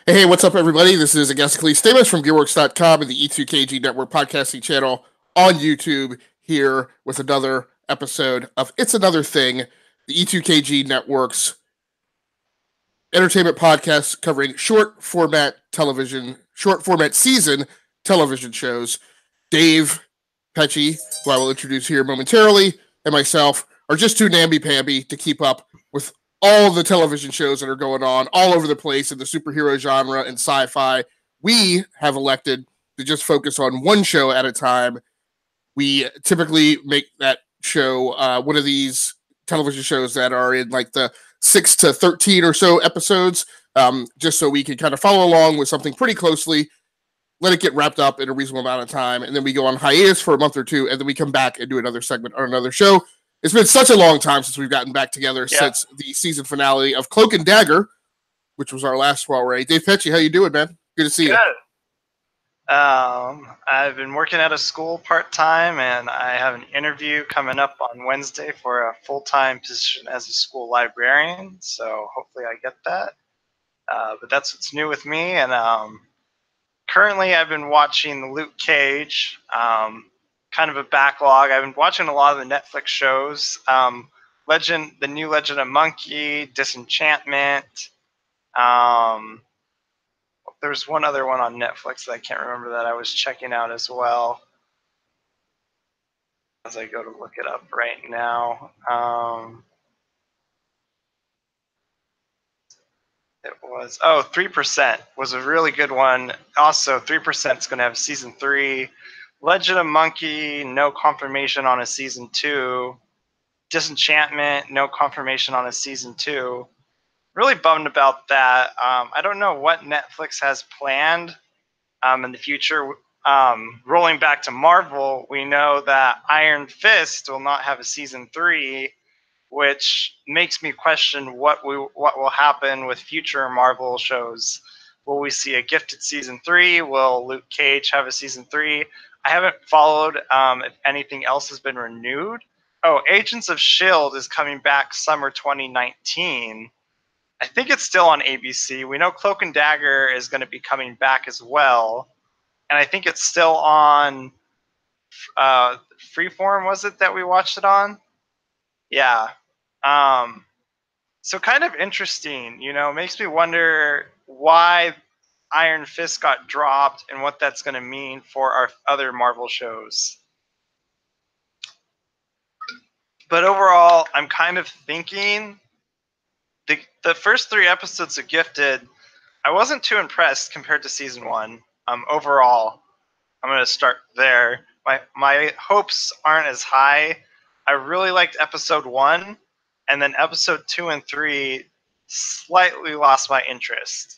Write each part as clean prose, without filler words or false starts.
Hey, what's up, everybody? This is Agasicles Stamas from Gearworks.com and the E2KG Network podcasting channel on YouTube, here with another episode of It's Another Thing, the E2KG Network's entertainment podcast covering short format season television shows. Dave, Pecci, who I will introduce here momentarily, and myself are just two namby-pamby to keep up with all the television shows that are going on all over the place in the superhero genre and sci-fi. We have elected to just focus on one show at a time. We typically make that show one of these television shows that are in like the 6 to 13 or so episodes, just so we can kind of follow along with something pretty closely, let it get wrapped up in a reasonable amount of time, and then we go on hiatus for a month or two, and then we come back and do another segment on another show. It's been such a long time since we've gotten back together since the season finale of Cloak and Dagger, which was our last soiree. Dave Pecci, how you doing, man? Good to see you. I've been working at a school part-time, and I have an interview coming up on Wednesday for a full-time position as a school librarian, so hopefully I get that. But that's what's new with me, and currently I've been watching Luke Cage, kind of a backlog. I've been watching a lot of the Netflix shows. The new Legend of Monkey, Disenchantment. There's one other one on Netflix that I can't remember that I was checking out as well. As I go to look it up right now. It was 3% was a really good one. Also, 3% is going to have season 3. Legend of Monkey, no confirmation on a season 2. Disenchantment, no confirmation on a season 2. Really bummed about that. I don't know what Netflix has planned in the future. Rolling back to Marvel, we know that Iron Fist will not have a season 3, which makes me question what will happen with future Marvel shows. Will we see a Gifted season 3? Will Luke Cage have a season 3? I haven't followed if anything else has been renewed. Agents of S.H.I.E.L.D. is coming back summer 2019. I think it's still on ABC. We know Cloak and Dagger is going to be coming back as well. And I think it's still on Freeform, was it, that we watched it on? Yeah. So kind of interesting, makes me wonder why Iron Fist got dropped and what that's going to mean for our other Marvel shows. But overall, I'm kind of thinking the first 3 episodes of Gifted, I wasn't too impressed compared to season 1. Overall, I'm going to start there. My hopes aren't as high. I really liked episode 1, and then episode 2 and 3 slightly lost my interest.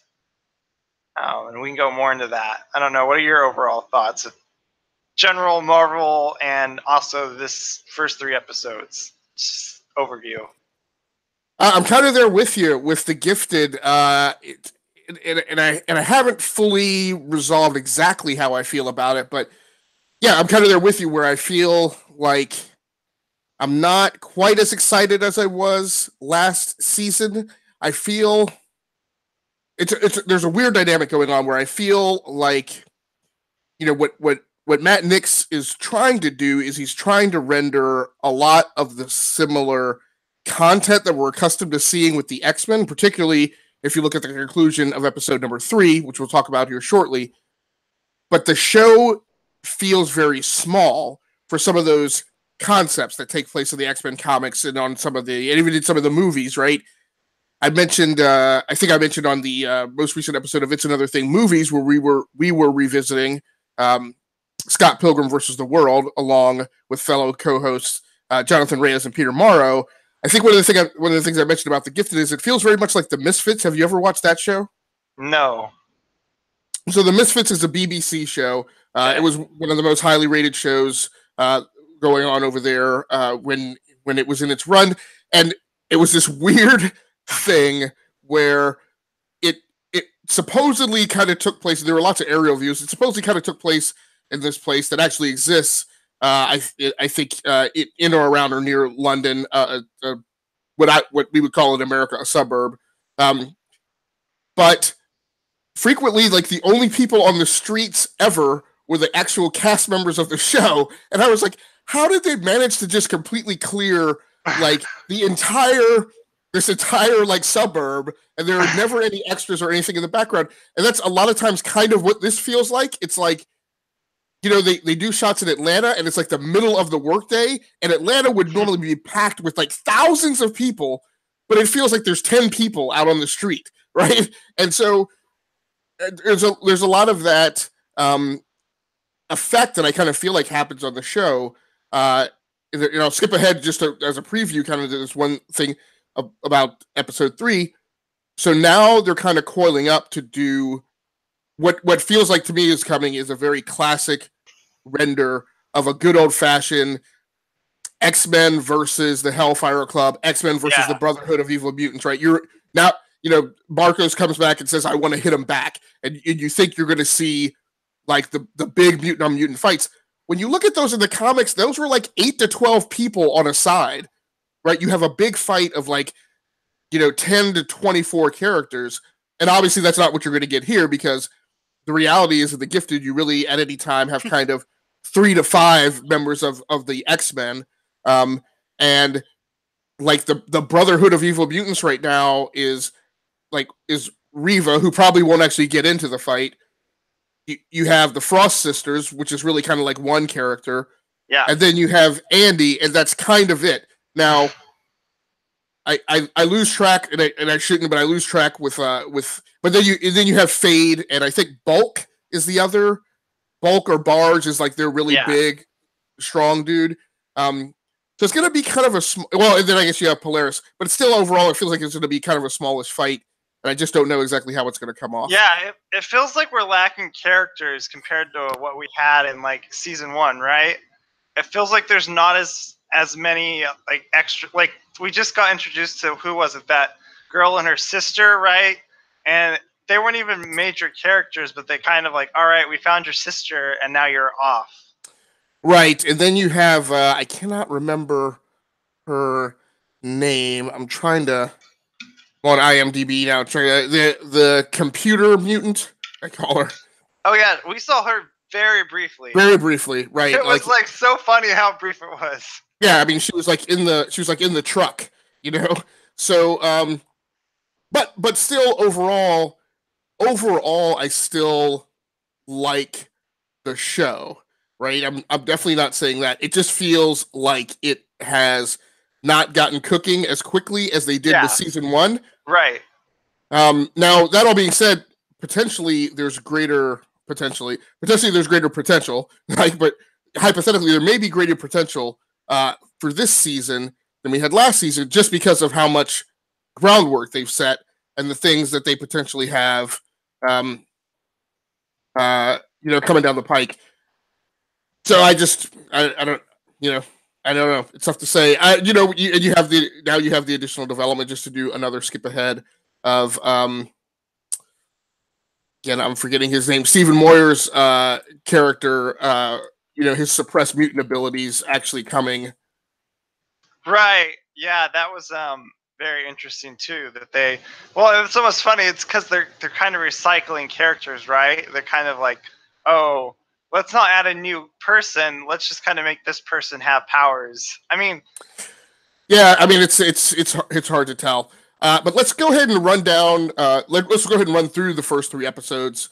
And we can go more into that. I don't know. What are your overall thoughts of general Marvel and also this first 3 episodes? Just overview. I'm kind of there with you with the Gifted, and I haven't fully resolved exactly how I feel about it, but yeah, I'm kind of there with you where I feel like I'm not quite as excited as I was last season. I feel there's a weird dynamic going on where I feel like, what Matt Nix is trying to do is he's trying to render a lot of the similar content that we're accustomed to seeing with the X-Men, particularly if you look at the conclusion of episode number 3, which we'll talk about here shortly. But the show feels very small for some of those concepts that take place in the X-Men comics and on and even in some of the movies, right? I think I mentioned on the most recent episode of It's Another Thing movies, where we were revisiting Scott Pilgrim versus the World along with fellow co-hosts Jonathan Reyes and Peter Morrow. I think one of the things I mentioned about The Gifted is it feels very much like The Misfits. Have you ever watched that show? No. So The Misfits is a BBC show. It was one of the most highly rated shows going on over there when it was in its run, and it was this weird thing where it supposedly kind of took place. There were lots of aerial views. It supposedly kind of took place in this place that actually exists. I think in or around or near London, what we would call in America a suburb. But frequently, like, the only people on the streets ever were the actual cast members of the show. And I was like, how did they manage to just completely clear, like, this entire, like, suburb, and there are never any extras or anything in the background? And that's a lot of times kind of what this feels like. It's like, you know, they do shots in Atlanta, and it's like the middle of the workday, and Atlanta would normally be packed with like thousands of people, but it feels like there's 10 people out on the street, right? And so there's a lot of that effect that I kind of feel like happens on the show. You know, skip ahead just as a preview, kind of this one thing about episode 3. So now they're kind of coiling up to do what feels like to me is coming is a very classic render of a good old-fashioned X-Men versus the Hellfire Club, X-Men versus the Brotherhood of Evil Mutants, right? You're now, you know, Marcos comes back and says, I want to hit him back. And you think you're going to see like the big mutant on mutant fights. When you look at those in the comics, those were like 8 to 12 people on a side, right? You have a big fight of like, you know, 10 to 24 characters. And obviously that's not what you're going to get here, because the reality is that the Gifted, you really at any time have kind of 3 to 5 members of the X-Men. And like the Brotherhood of Evil Mutants right now is Reva, who probably won't actually get into the fight. You have the Frost Sisters, which is really kind of like one character. Yeah. And then you have Andy, and that's kind of it. Now, I lose track, and I shouldn't, but I lose track with but then you have Fade, and I think Bulk is the other. Bulk or Barge is like their really big, strong dude. So it's going to be kind of a well, and then I guess you have Polaris, but it's still overall it feels like it's going to be kind of a smallish fight, and I just don't know exactly how it's going to come off. Yeah, it feels like we're lacking characters compared to what we had in like season 1, right? It feels like there's not as many like extra, like we just got introduced to, who was it, that girl and her sister, right? And they weren't even major characters, but they kind of like, all right, we found your sister and now you're off. Right. And then you have I cannot remember her name. I'm trying to on IMDb now. The computer mutant, I call her. Oh yeah, we saw her very briefly. Very briefly, right. It was like so funny how brief it was. Yeah, I mean she was like in the truck, you know. So but still overall I still like the show, right? I'm definitely not saying that. It just feels like it has not gotten cooking as quickly as they did with season 1. Right. Now that all being said, potentially there's greater potential, like, but hypothetically there may be greater potential for this season than we had last season, just because of how much groundwork they've set and the things that they potentially have, you know, coming down the pike. So I don't know. It's tough to say. You have the additional development just to do another skip ahead of again, I'm forgetting his name, Stephen Moyer's character, you know, his suppressed mutant abilities actually coming. Right. Yeah, that was very interesting too. Well, it's almost funny. It's because they're kind of recycling characters, right? They're kind of like, oh, let's not add a new person. Let's just kind of make this person have powers. I mean, yeah, I mean it's hard to tell. But let's go ahead and run down. Let's go ahead and run through the first 3 episodes,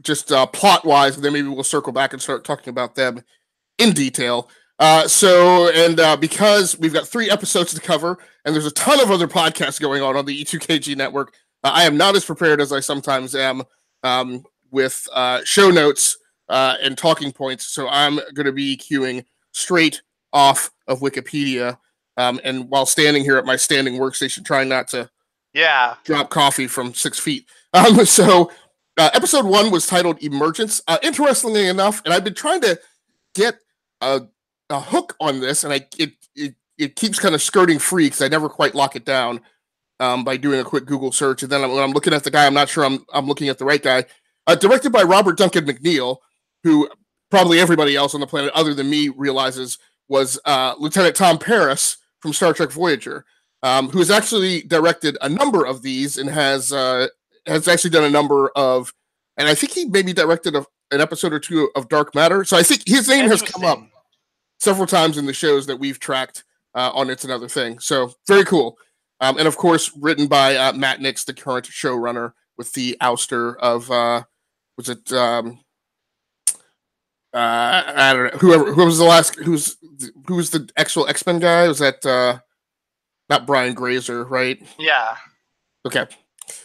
just plot wise, and then maybe we'll circle back and start talking about them in detail. Because we've got 3 episodes to cover, and there's a ton of other podcasts going on the E2KG network, I am not as prepared as I sometimes am with show notes and talking points. So I'm going to be queuing straight off of Wikipedia. And while standing here at my standing workstation, trying not to drop coffee from 6 feet. Episode 1 was titled Emergence. Interestingly enough, and I've been trying to get a hook on this, and it keeps kind of skirting free because I never quite lock it down by doing a quick Google search. And then when I'm looking at the guy, I'm not sure I'm looking at the right guy. Directed by Robert Duncan McNeil, who probably everybody else on the planet other than me realizes was Lieutenant Tom Paris from Star Trek Voyager, who has actually directed a number of these and has has actually done a number of, and I think he maybe directed an episode or two of Dark Matter. So I think his name has come up several times in the shows that we've tracked on It's Another Thing. So very cool. And of course, written by Matt Nix, the current showrunner, with the ouster of was it I don't know who was the last who was the actual X-Men guy? Was that not Brian Grazer, right? Yeah. Okay.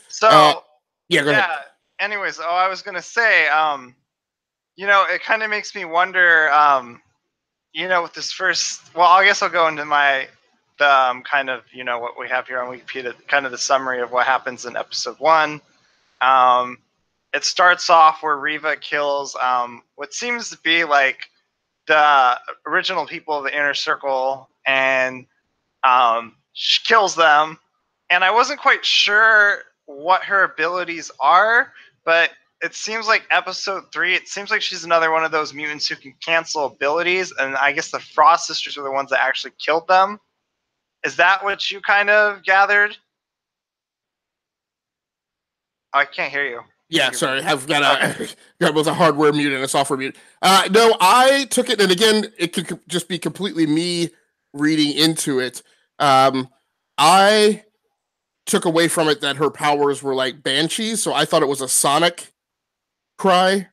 So yeah, go ahead. Anyways, I was gonna say, it kind of makes me wonder, with this first. Well, I guess I'll go into the kind of what we have here on Wikipedia, kind of the summary of what happens in episode 1. It starts off where Reva kills what seems to be like the original people of the Inner Circle, and she kills them. And I wasn't quite sure what her abilities are, but it seems like episode 3, it seems like she's another one of those mutants who can cancel abilities, and I guess the Frost Sisters are the ones that actually killed them. Is that what you kind of gathered? Oh, I can't hear you. Yeah, sorry, I've got both a hardware mute and a software mute. No, I took it, and again, it could just be completely me reading into it. I took away from it that her powers were like banshees, so I thought it was a sonic cry.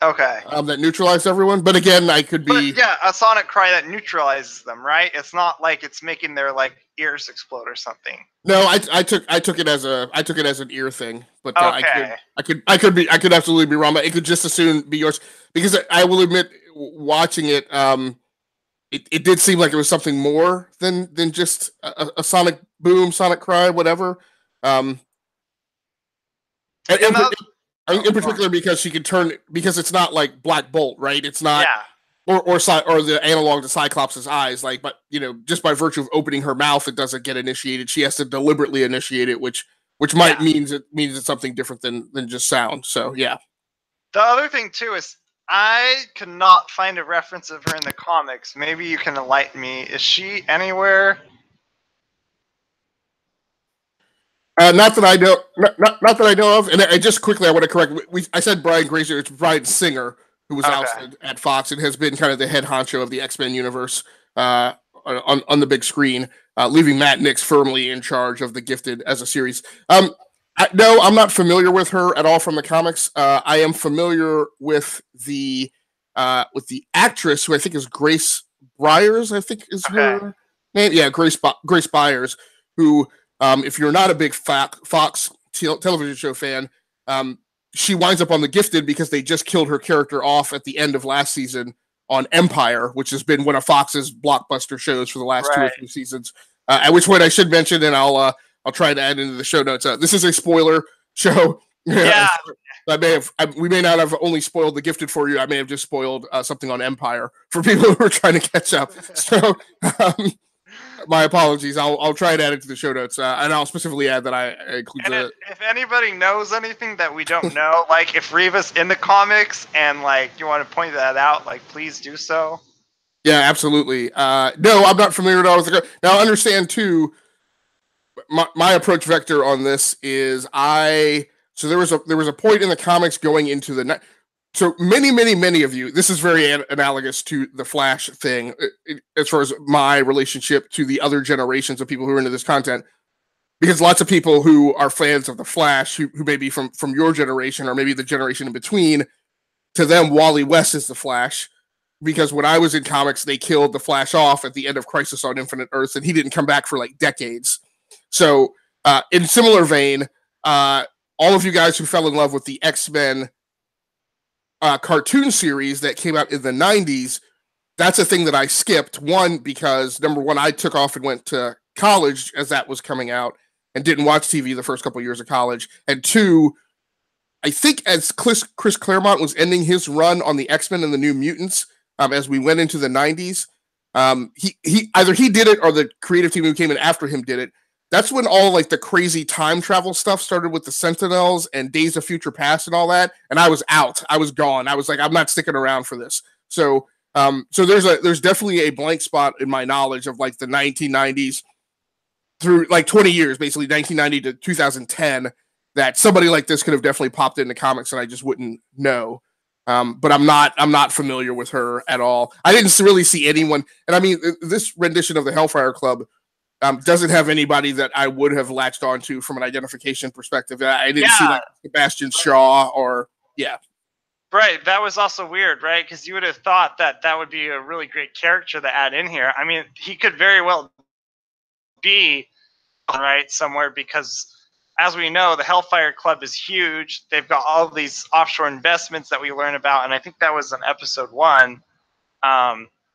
Okay. That neutralized everyone, but again, I could be. But yeah, a sonic cry that neutralizes them, right? It's not like it's making their ears explode or something. No, I took it as an ear thing, but okay. I could absolutely be wrong, but it could just as soon be yours, because I will admit, watching it, it did seem like it was something more than just a sonic boom, sonic cry, whatever. In particular, because she could turn, because it's not like Black Bolt, right? It's not, or the analog to Cyclops' eyes, but just by virtue of opening her mouth, it doesn't get initiated. She has to deliberately initiate it, which might means it's something different than just sound. So yeah. The other thing too is I could not find a reference of her in the comics. Maybe you can enlighten me. Is she anywhere? Not that I know. Not that I know of. And I just quickly, I want to correct. I said Brian Grazer. It's Brian Singer, who was ousted at Fox and has been kind of the head honcho of the X-Men universe on the big screen, leaving Matt Nix firmly in charge of the Gifted as a series. No, I'm not familiar with her at all from the comics. I am familiar with the actress, who I think is Grace Byers. I think is her name. Yeah, Grace Byers, who. If you're not a big Fox television show fan, she winds up on The Gifted because they just killed her character off at the end of last season on Empire, which has been one of Fox's blockbuster shows for the last 2 or 3 seasons. At which point I should mention, and I'll try to add into the show notes. This is a spoiler show. Yeah. We may not have only spoiled The Gifted for you. I may have just spoiled something on Empire for people who are trying to catch up. So. My apologies. I'll try to add it to the show notes, and I'll specifically add that I include. If anybody knows anything that we don't know, if Reva's in the comics and you want to point that out, please do so. Yeah, absolutely. No, I'm not familiar at all with the. Now, understand too. My approach vector on this is so there was a point in the comics going into the. So many of you, this is very analogous to the Flash thing, as far as my relationship to the other generations of people who are into this content, because lots of people who are fans of the Flash, who may be from your generation or maybe the generation in between, to them, Wally West is the Flash, because when I was in comics, they killed the Flash off at the end of Crisis on Infinite Earths, and he didn't come back for decades. So in similar vein, all of you guys who fell in love with the X-Men cartoon series that came out in the 90s, that's a thing that I skipped. One, because number one, I took off and went to college as that was coming out and didn't watch TV the first couple of years of college. And two, I think as Chris Claremont was ending his run on the X-Men and the New Mutants, as we went into the 90s, he either he did it or the creative team who came in after him did it. That's when all the crazy time travel stuff started with the Sentinels and Days of Future Past and all that. And I was out. I was gone. I was I'm not sticking around for this. So, there's definitely a blank spot in my knowledge of the 1990s through 20 years, basically 1990 to 2010. that somebody like this could have definitely popped into comics and I just wouldn't know. But I'm not familiar with her at all. I didn't really see anyone, and I mean this rendition of the Hellfire Club doesn't have anybody that I would have latched onto from an identification perspective. I didn't see like Sebastian Shaw or Right, that was also weird, right? Because you would have thought that would be a really great character to add in here. I mean, he could very well be right somewhere because, as we know, the Hellfire Club is huge. They've got all these offshore investments that we learn about, and I think that was in episode 1.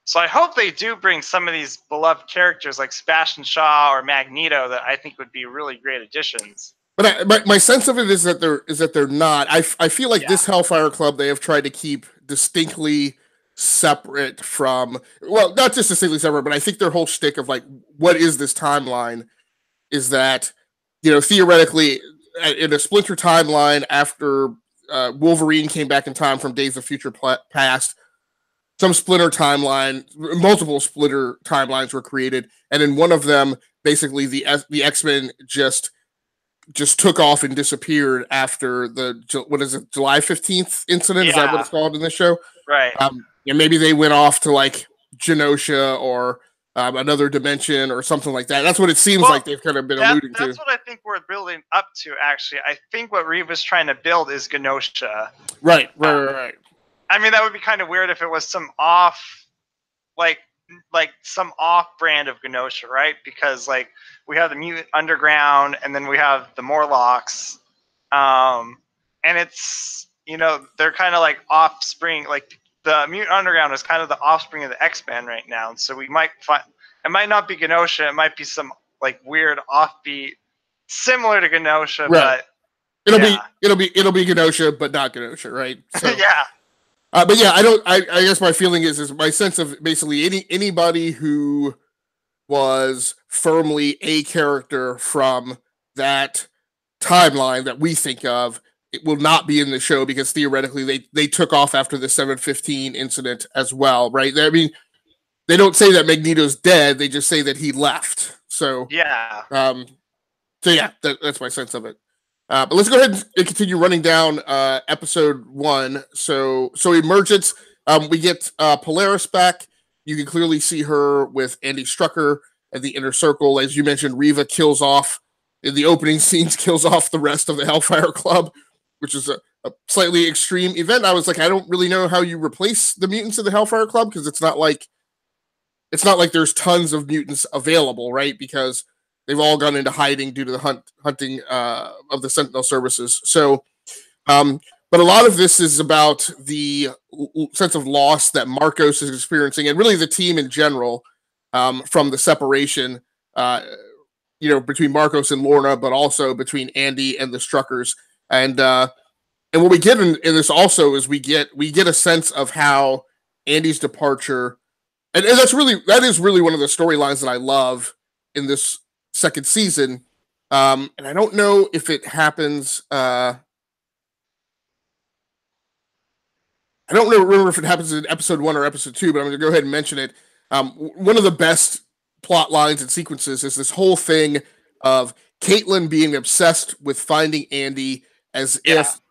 So I hope they do bring some of these beloved characters like Sebastian Shaw or Magneto that I think would be really great additions. But my sense of it is that they're not. I feel like this Hellfire Club they have tried to keep distinctly separate from, well, not just distinctly separate, but I think their whole shtick of like, what is this timeline is that, theoretically in a splinter timeline after Wolverine came back in time from Days of Future Past, some splinter timeline, multiple splinter timelines were created. And in one of them, basically the X-Men just took off and disappeared after the, what is it, July 15th incident? Is that what it's called in this show? Right. And maybe they went off to like Genosha or another dimension or something like that. That's what it seems like they've kind of been alluding to. That's what I think we're building up to, actually. I think what Reva's trying to build is Genosha. Right. I mean, that would be kind of weird if it was some off, like some off-brand of Genosha, right? Because like we have the Mutant Underground, and then we have the Morlocks, and it's they're kind of like offspring. Like the Mutant Underground is kind of the offspring of the X-Men right now, and so we might find it might not be Genosha, it might be some like weird offbeat, similar to Genosha, right. But it'll be Genosha, but not Genosha, right? So, yeah. But yeah, I guess my feeling is my sense of basically anybody who was firmly a character from that timeline that we think of, it will not be in the show because theoretically they took off after the 715 incident as well, right? I mean, they don't say that Magneto's dead; they just say that he left. So yeah, that's my sense of it. But let's go ahead and continue running down episode 1. So Emergence, we get Polaris back. You can clearly see her with Andy Strucker at the inner circle. As you mentioned, Reva kills off, in the opening scenes, kills off the rest of the Hellfire Club, which is a slightly extreme event. I was like, I don't really know how you replace the mutants of the Hellfire Club because it's not like there's tons of mutants available, right? Because they've all gone into hiding due to the hunting of the Sentinel services. So, but a lot of this is about the sense of loss that Marcos is experiencing, and really the team in general, from the separation, between Marcos and Lorna, but also between Andy and the Struckers. And what we get in this also is we get a sense of how Andy's departure, and that is really one of the storylines that I love in this second season, and I don't know if it happens. I don't remember if it happens in episode 1 or episode 2, but I'm going to go ahead and mention it. One of the best plot lines and sequences is this whole thing of Caitlin being obsessed with finding Andy as if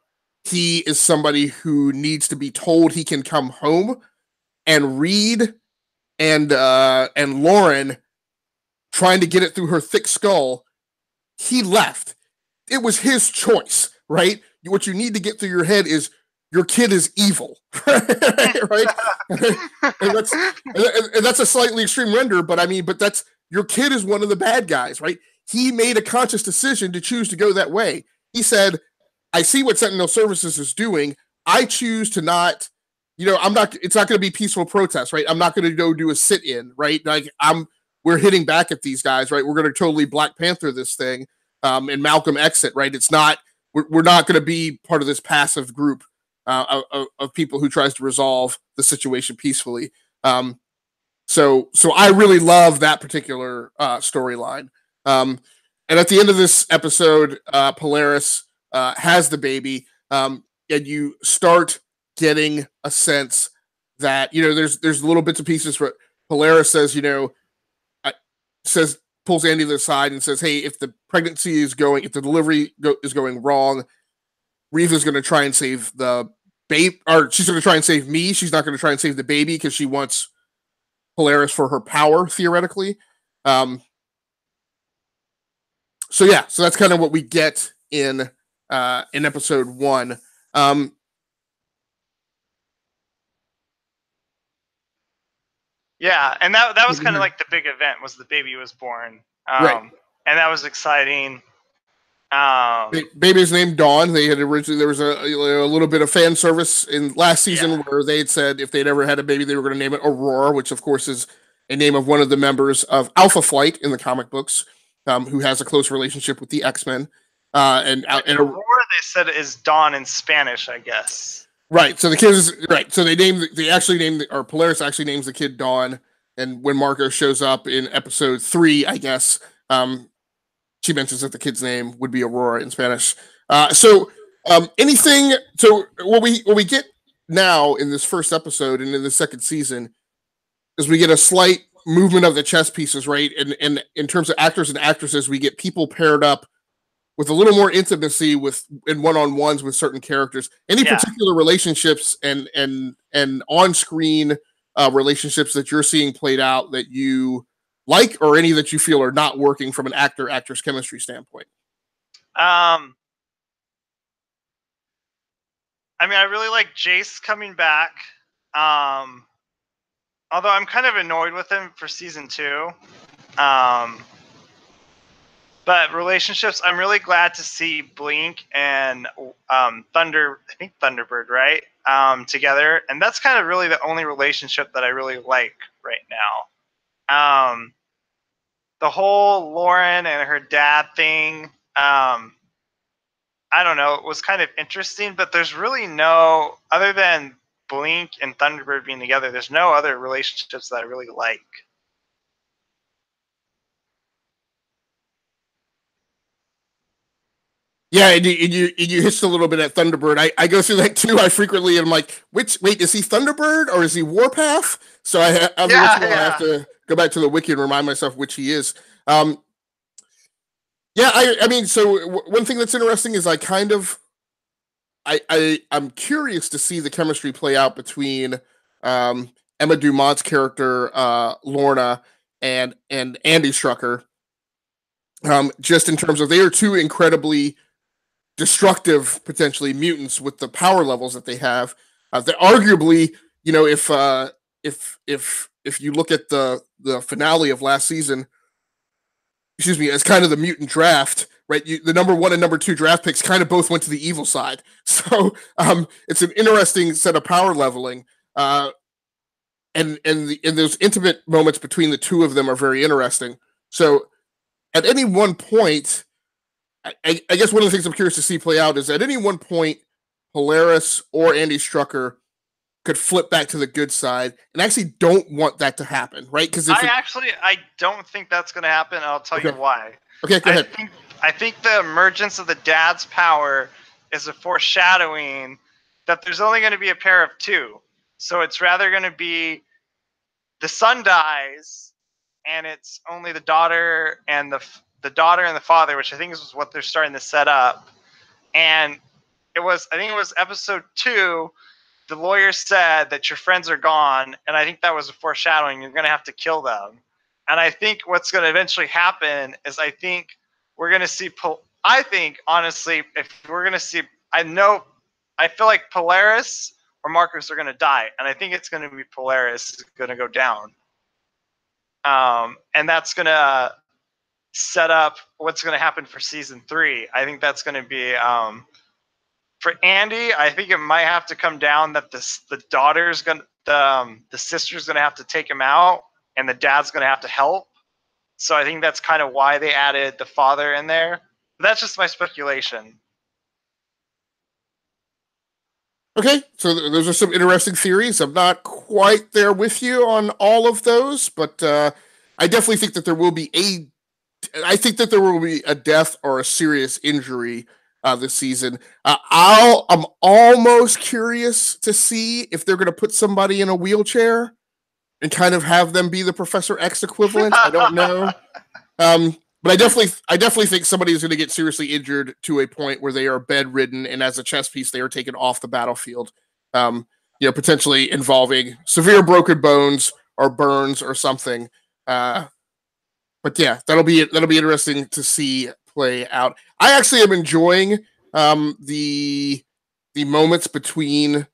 he is somebody who needs to be told he can come home, and Reed and Lauren trying to get it through her thick skull. He left. It was his choice, right? What you need to get through your head is your kid is evil, right? and that's a slightly extreme render, but that's your kid is one of the bad guys, right? He made a conscious decision to choose to go that way. He said, I see what Sentinel Services is doing. I choose to not, it's not going to be peaceful protest, right? I'm not going to go do a sit-in, right? Like we're hitting back at these guys, right? We're going to totally Black Panther this thing, and Malcolm exit, right? It's not, we're not going to be part of this passive group of people who tries to resolve the situation peacefully. So I really love that particular storyline. And at the end of this episode, Polaris has the baby, and you start getting a sense that there's little bits and pieces where Polaris says pulls Andy to the side and says, "Hey, if the delivery is going wrong, Reeva's going to try and save the babe, or she's going to try and save me. She's not going to try and save the baby because she wants Polaris for her power, theoretically." So that's kind of what we get in episode 1. Yeah, and that was kind of like the big event, was the baby was born. Right. And that was exciting. Baby's named Dawn. They had originally, there was a little bit of fan service in last season where they had said if they'd ever had a baby, they were going to name it Aurora, which of course is a name of one of the members of Alpha Flight in the comic books, who has a close relationship with the X-Men. And Aurora, they said, is Dawn in Spanish, I guess. Right. So the kids, right. So Polaris actually names the kid Dawn. And when Marco shows up in episode 3, I guess, she mentions that the kid's name would be Aurora in Spanish. So what we get now in this first episode and in the second season is we get a slight movement of the chess pieces, right? And in terms of actors and actresses, we get people paired up with a little more intimacy in one-on-ones with certain characters. Any particular relationships and on-screen relationships that you're seeing played out that you like, or any that you feel are not working from an actor-actress chemistry standpoint? I mean, I really like Jace coming back. Although I'm kind of annoyed with him for season 2. But relationships, I'm really glad to see Blink and Thunderbird, right? Together. And that's kind of really the only relationship that I really like right now. The whole Lauren and her dad thing, I don't know, it was kind of interesting, but there's really no, other than Blink and Thunderbird being together, there's no other relationships that I really like. Yeah, and you hitched a little bit at Thunderbird. I go through that too. I frequently am like, wait, is he Thunderbird or is he Warpath? So I have to go back to the wiki and remind myself which he is. I mean, so one thing that's interesting is I'm curious to see the chemistry play out between Emma Dumont's character Lorna and Andy Strucker. Just in terms of, they are two incredibly destructive, potentially, mutants with the power levels that they have. That arguably, if you look at the finale of last season, as kind of the mutant draft, right? The number 1 and number 2 draft picks kind of both went to the evil side. So it's an interesting set of power leveling. And those intimate moments between the two of them are very interesting. So at any one point, I guess one of the things I'm curious to see play out is at any one point, Polaris or Andy Strucker could flip back to the good side, and I actually don't want that to happen, right? Because I don't think that's going to happen. I'll tell you why. Okay, go ahead. I think the emergence of the dad's power is a foreshadowing that there's only going to be a pair of 2. So it's rather going to be the son dies, and it's only the daughter and the father, which I think is what they're starting to set up. And I think it was episode 2, the lawyer said that your friends are gone, and I think that was a foreshadowing. You're going to have to kill them. And I think what's going to eventually happen is I think we're going to see I think, honestly, if we're going to see, I feel like Polaris or Marcus are going to die, and I think it's going to be Polaris is going to go down. And that's going to set up what's going to happen for season 3. I think that's going to be for Andy. I think it might have to come down that the daughter's going the sister's going to have to take him out, and the dad's going to have to help. So I think that's kind of why they added the father in there. But that's just my speculation. Okay, so those are some interesting theories. I'm not quite there with you on all of those, but I definitely think that there will be a death or a serious injury this season. I'm almost curious to see if they're going to put somebody in a wheelchair and kind of have them be the Professor X equivalent. I don't know. But I definitely think somebody is going to get seriously injured to a point where they are bedridden, and as a chess piece, they are taken off the battlefield. Potentially involving severe broken bones or burns or something. But yeah, that'll be interesting to see play out. I actually am enjoying the moments between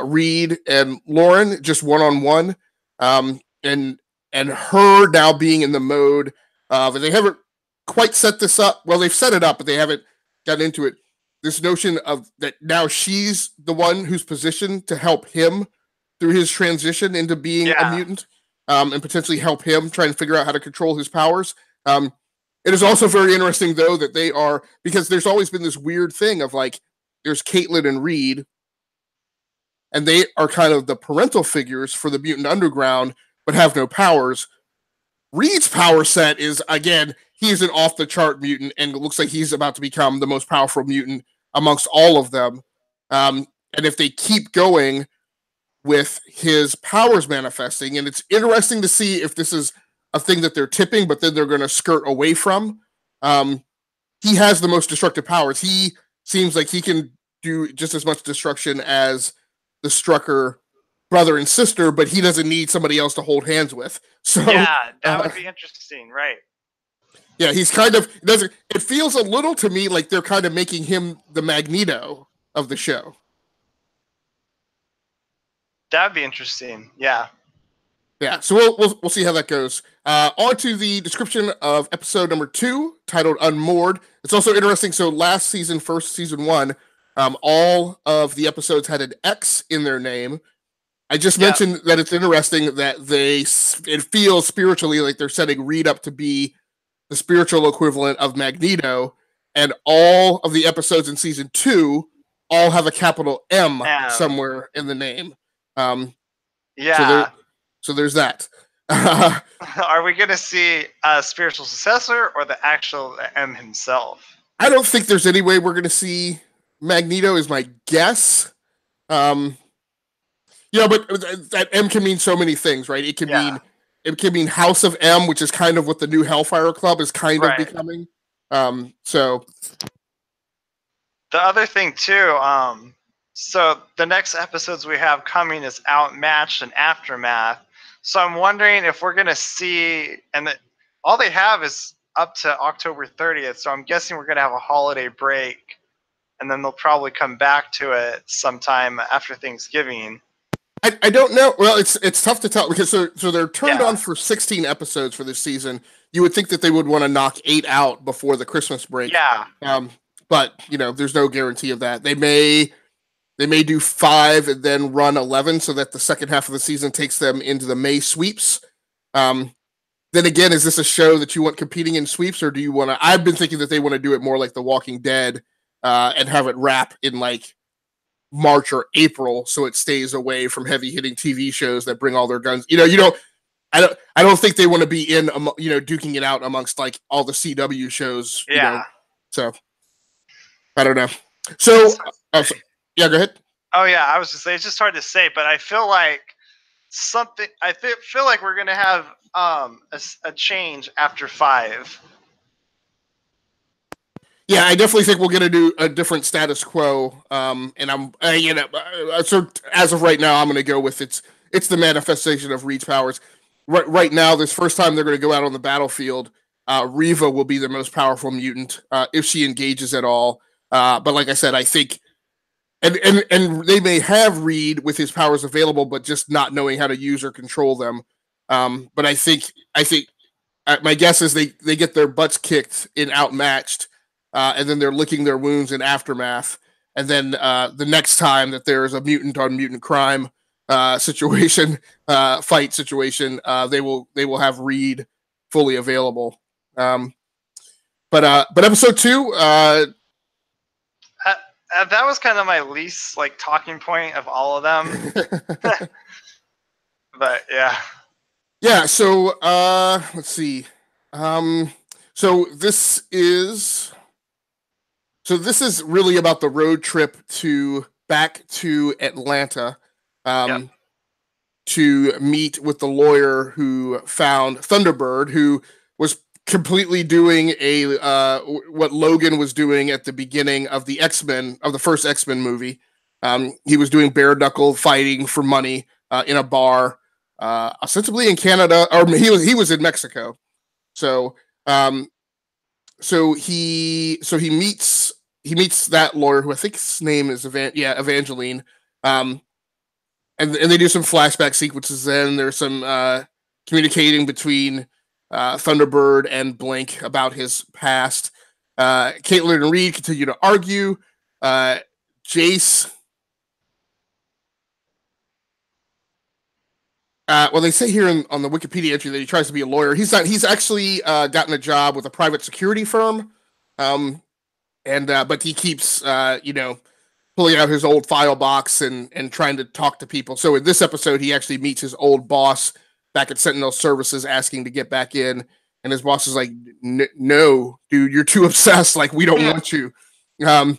Reed and Lauren, just one on one, and her now being in the mode of, they haven't quite set this up. Well, they've set it up, but they haven't gotten into it. This notion of that now she's the one who's positioned to help him through his transition into being a mutant, and potentially help him try and figure out how to control his powers. It is also very interesting, though, that they are, because there's always been this weird thing of like, there's Caitlin and Reed, and they are kind of the parental figures for the mutant underground, but have no powers. Reed's power set is, again, he's an off-the-chart mutant, and it looks like he's about to become the most powerful mutant amongst all of them. And if they keep going with his powers manifesting, and it's interesting to see if this is a thing that they're tipping, but then they're going to skirt away from. He has the most destructive powers. He seems like he can do just as much destruction as the Strucker brother and sister, but he doesn't need somebody else to hold hands with. So yeah, that would be interesting, right? Yeah, he's kind of doesn't. It feels a little to me like they're kind of making him the Magneto of the show. That'd be interesting. Yeah. Yeah, so we'll see how that goes. On to the description of episode number 2, titled Unmoored. It's also interesting. So last season, season 1, all of the episodes had an X in their name. I just mentioned that it's interesting that it feels spiritually like they're setting Reed up to be the spiritual equivalent of Magneto, and all of the episodes in season 2 all have a capital M somewhere in the name. So there's that. Are we going to see a spiritual successor or the actual M himself? I don't think there's any way we're going to see Magneto, is my guess. But that M can mean so many things, right? It can mean House of M, which is kind of what the new Hellfire Club is kind of becoming. So the other thing too, so the next episodes we have coming is Outmatched and Aftermath. So I'm wondering if we're going to see, and all they have is up to October 30th. So I'm guessing we're going to have a holiday break, and then they'll probably come back to it sometime after Thanksgiving. I don't know. Well, it's tough to tell, because so they're turned on for 16 episodes for this season. You would think that they would want to knock 8 out before the Christmas break. Yeah. But there's no guarantee of that. They may do 5 and then run 11, so that the second half of the season takes them into the May sweeps. Then again, is this a show that you want competing in sweeps, or do you want to? I've been thinking that they want to do it more like The Walking Dead, and have it wrap in like March or April, so it stays away from heavy hitting TV shows that bring all their guns. I don't think they want to be in, duking it out amongst like all the CW shows. So I don't know. So yeah, go ahead. Oh yeah, I was just saying, it's just hard to say, but I feel like feel like we're gonna have a change after 5. Yeah, I definitely think we're going to do a different status quo. And so as of right now, I'm going to go with it's the manifestation of Reed's powers. Right now, this first time they're going to go out on the battlefield, Reva will be the most powerful mutant if she engages at all. But like I said, I think, and they may have Reed with his powers available, but just not knowing how to use or control them. But I think my guess is they get their butts kicked in Outmatched. And then they're licking their wounds in Aftermath. And then the next time that there is a mutant on mutant crime fight situation, they will have Reed fully available. But episode 2, that was kind of my least talking point of all of them. But yeah. So let's see. So this is really about the road trip back to Atlanta to meet with the lawyer who found Thunderbird, who was completely doing a what Logan was doing at the beginning of the X-Men, of the first X-Men movie. He was doing bare knuckle fighting for money in a bar, ostensibly in Canada, or he was in Mexico. So um, he meets that lawyer, who I think his name is Evangeline. Um, and they do some flashback sequences. Then there's some communicating between Thunderbird and Blink about his past. Caitlin and Reed continue to argue. Jace. Well, they say here on the Wikipedia entry that he tries to be a lawyer. He's not. He's actually gotten a job with a private security firm, but he keeps pulling out his old file box and trying to talk to people. So in this episode, he actually meets his old boss back at Sentinel Services, asking to get back in, and his boss is like, "No, dude, you're too obsessed. Like, we don't want you." And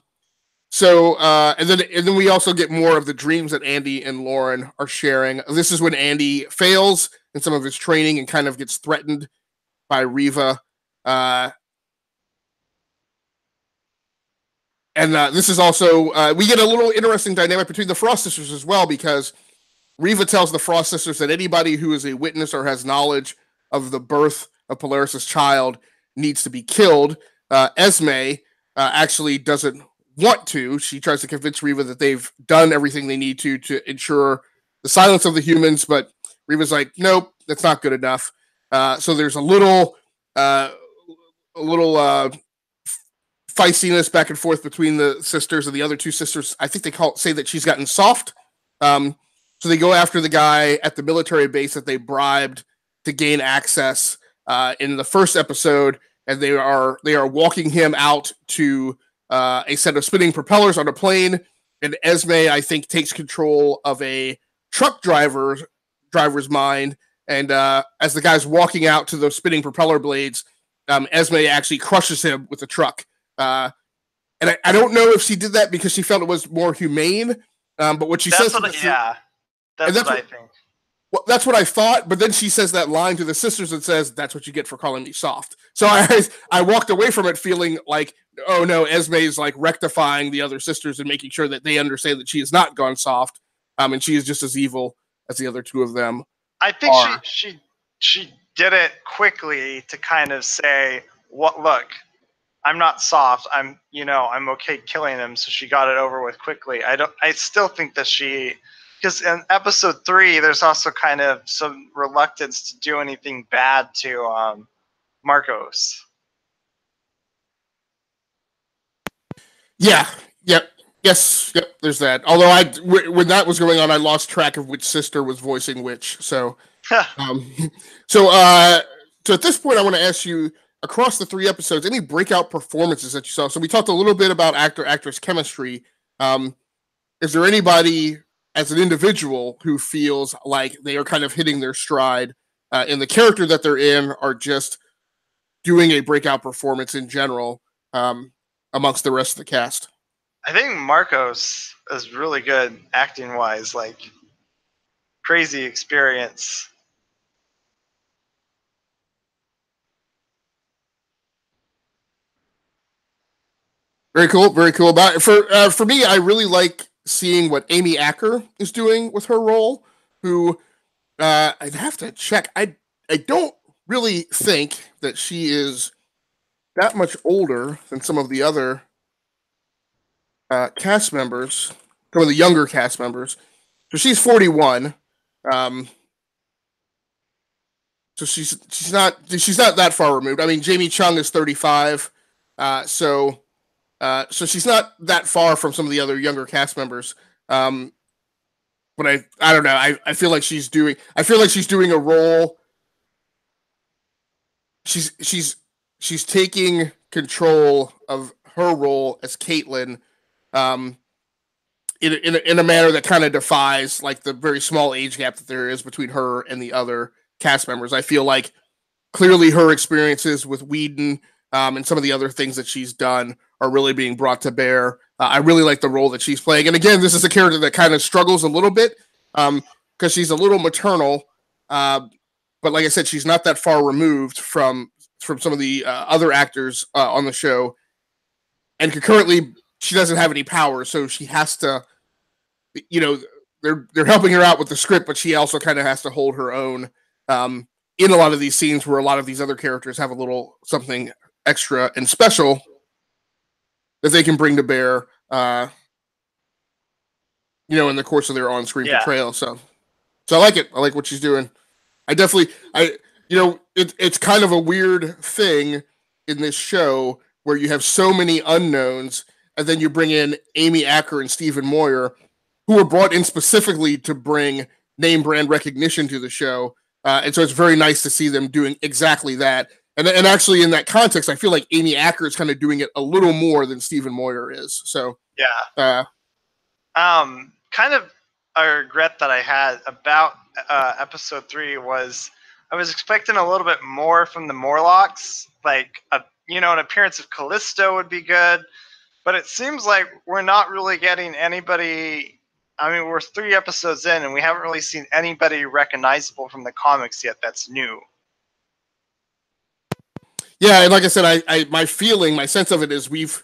then we also get more of the dreams that Andy and Lauren are sharing. This is when Andy fails in some of his training and kind of gets threatened by Riva. This is also, we get a little interesting dynamic between the Frost sisters as well, because Riva tells the Frost sisters that anybody who is a witness or has knowledge of the birth of Polaris' child needs to be killed. Esme actually doesn't want to. She tries to convince Riva that they've done everything they need to ensure the silence of the humans, but Riva's like, nope, that's not good enough. So there's a little feistiness back and forth between the sisters, and the other two sisters, I think say that she's gotten soft. So they go after the guy at the military base that they bribed to gain access in the first episode, and they are walking him out to a set of spinning propellers on a plane. And Esme, I think, takes control of a truck driver's mind, and as the guy's walking out to those spinning propeller blades, Esme actually crushes him with the truck. And I don't know if she did that because she felt it was more humane, but what she says... That's what I think. Well, that's what I thought, but then she says that line to the sisters and says, "That's what you get for calling me soft." So I walked away from it feeling like, oh no, Esme is like rectifying the other sisters and making sure that they understand that she has not gone soft, and she is just as evil as the other two of them. I think she did it quickly to kind of say, "What? Look, I'm not soft. I'm okay killing them." So she got it over with quickly. I still think that she. Because in episode 3, there's also kind of some reluctance to do anything bad to Marcos. Yeah. Yep. Yes. Yep. There's that. Although when that was going on, I lost track of which sister was voicing which. So, so at this point, I want to ask you, across the 3 episodes, any breakout performances that you saw? So we talked a little bit about actor-actress chemistry. Is there anybody as an individual who feels like they are kind of hitting their stride in the character that they're in, or just doing a breakout performance in general amongst the rest of the cast? I think Marcos is really good acting-wise, like crazy experience. Very cool, very cool. For me, I really like seeing what Amy Acker is doing with her role, who I'd have to check. I don't really think that she is that much older than some of the other cast members, some of the younger cast members. So she's 41. So she's not that far removed. I mean, Jamie Chung is 35. So she's not that far from some of the other younger cast members. But I don't know. I feel like she's doing a role. She's taking control of her role as Caitlin, in a manner that kind of defies like the very small age gap that there is between her and the other cast members. I feel like clearly her experiences with Whedon and some of the other things that she's done are really being brought to bear. I really like the role that she's playing. And again, this is a character that kind of struggles a little bit because she's a little maternal. But like I said, she's not that far removed from from some of the other actors on the show, and concurrently she doesn't have any powers, so she has to, they're helping her out with the script, but she also kind of has to hold her own in a lot of these scenes where a lot of these other characters have a little something extra and special that they can bring to bear, in the course of their on-screen portrayal. So I like it. I like what she's doing. It's kind of a weird thing in this show where you have so many unknowns, and then you bring in Amy Acker and Stephen Moyer, who were brought in specifically to bring name brand recognition to the show. And so it's very nice to see them doing exactly that. And actually, in that context, I feel like Amy Acker is kind of doing it a little more than Stephen Moyer is. So yeah. Kind of a regret that I had about episode 3 was I was expecting a little bit more from the Morlocks. Like, an appearance of Callisto would be good. But it seems like we're not really getting anybody. I mean, we're 3 episodes in, and we haven't really seen anybody recognizable from the comics yet that's new. Yeah, and like I said, my sense of it is we've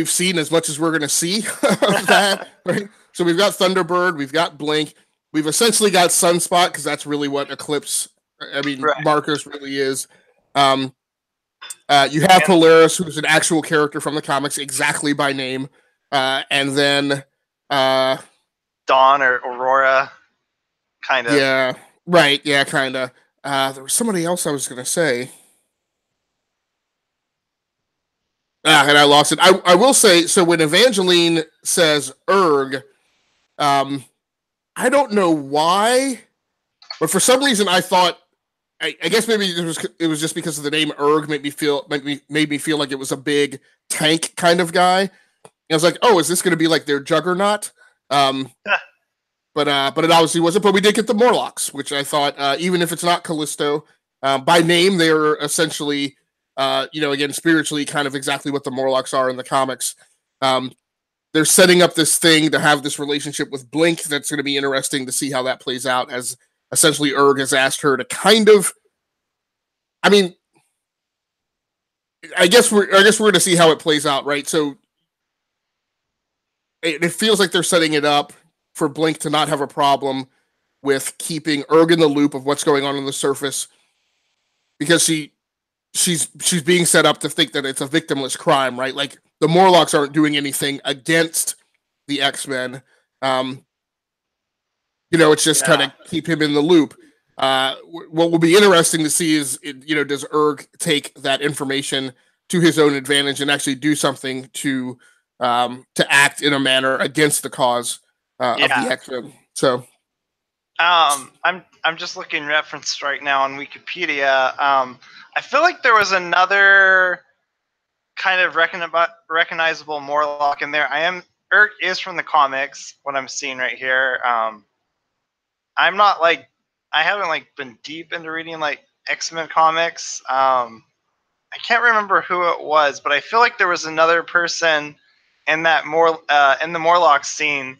seen as much as we're going to see of that, right? So we've got Thunderbird, we've got Blink, we've essentially got Sunspot, because that's really what Eclipse, Marcus really is. You have Polaris, who's an actual character from the comics, exactly by name, and then Dawn or Aurora, kind of. Yeah, right. Yeah, kind of. There was somebody else I was going to say. And I lost it. I will say, so when Evangeline says Erg, I don't know why, but for some reason I thought, I guess maybe it was just because of the name Erg made me feel like it was a big tank kind of guy. And I was like, oh, is this going to be like their Juggernaut? But it obviously wasn't. But we did get the Morlocks, which I thought, even if it's not Callisto, by name they are essentially, again, spiritually kind of exactly what the Morlocks are in the comics. They're setting up this thing to have this relationship with Blink. That's going to be interesting to see how that plays out, as essentially Erg has asked her to kind of, I guess we're going to see how it plays out, right? So it feels like they're setting it up for Blink to not have a problem with keeping Erg in the loop of what's going on the surface, because she's being set up to think that it's a victimless crime, right? Like, the Morlocks aren't doing anything against the X-Men. It's just kind of keep him in the loop. What will be interesting to see is, does Erg take that information to his own advantage and actually do something to act in a manner against the cause of the X-Men? So, I'm just looking reference right now on Wikipedia. I feel like there was another kind of recognizable Morlock in there. Erg is from the comics, what I'm seeing right here. I'm not I haven't been deep into reading X-Men comics. I can't remember who it was, but I feel like there was another person in that in the Morlock scene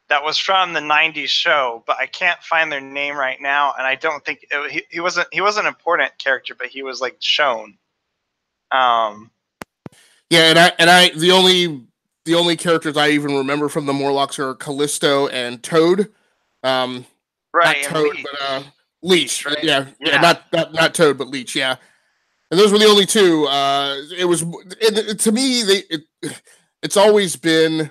that was from the 90s show, but I can't find their name right now, and I don't think he wasn't an important character, but he was shown. Yeah, and I the only characters I even remember from the Morlocks are Callisto and Toad. Right, not Toad, Leech. But Leech. Right? Yeah, not Toad, but Leech. Yeah, and those were the only two. To me, it's always been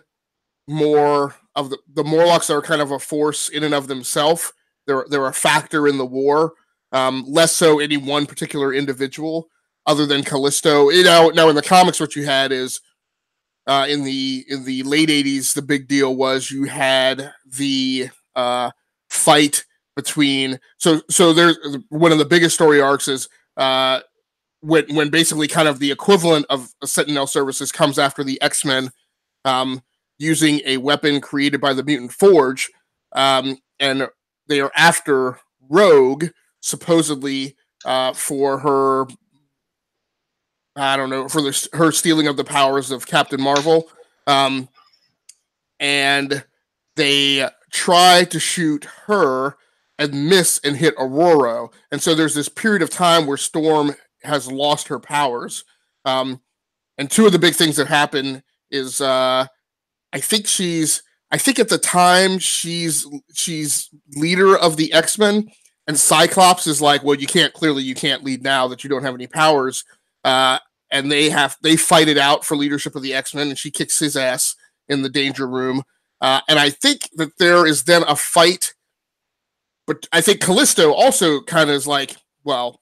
more of the Morlocks are kind of a force in and of themselves. They're a factor in the war, less so any one particular individual other than Callisto. Now in the comics, what you had is in the late 80s, the big deal was you had the fight between. So there's one of the biggest story arcs is when basically kind of the equivalent of Sentinel Services comes after the X-Men, using a weapon created by the Mutant Forge, and they are after Rogue, supposedly for her, I don't know, for her stealing of the powers of Captain Marvel, and they try to shoot her and miss and hit Aurora, and so there's this period of time where Storm has lost her powers. And two of the big things that happen is I think at the time she's leader of the X-Men, and Cyclops is like, well, you can't lead now that you don't have any powers. And they fight it out for leadership of the X-Men, and she kicks his ass in the Danger Room. And I think that there is then a fight, but I think Callisto also kind of is like, well,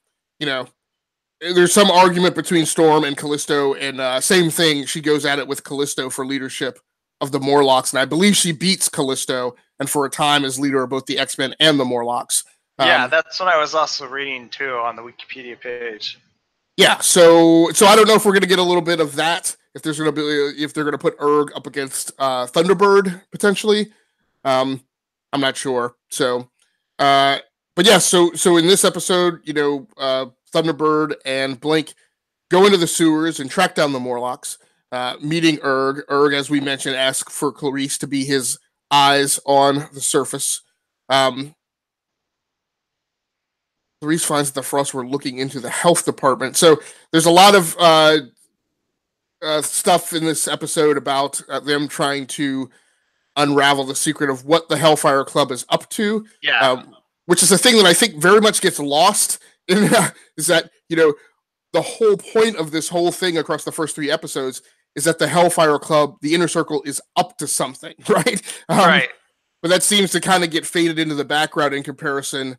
there's some argument between Storm and Callisto, and same thing, she goes at it with Callisto for leadership of the Morlocks, and I believe she beats Callisto, and for a time is leader of both the X-Men and the Morlocks. Yeah, that's what I was also reading too on the Wikipedia page. Yeah, so I don't know if we're gonna get a little bit of that. If they're gonna put Erg up against Thunderbird potentially, I'm not sure. So, but yeah, so in this episode, Thunderbird and Blink go into the sewers and track down the Morlocks, meeting Erg. Erg, as we mentioned, asks for Clarice to be his eyes on the surface. Clarice finds that the Frost were looking into the health department. So there's a lot of stuff in this episode about them trying to unravel the secret of what the Hellfire Club is up to. Yeah. Which is a thing that I think very much gets lost in is that, the whole point of this whole thing across the first 3 episodes is that the Hellfire Club, the Inner Circle, is up to something, right? Right. But that seems to kind of get faded into the background in comparison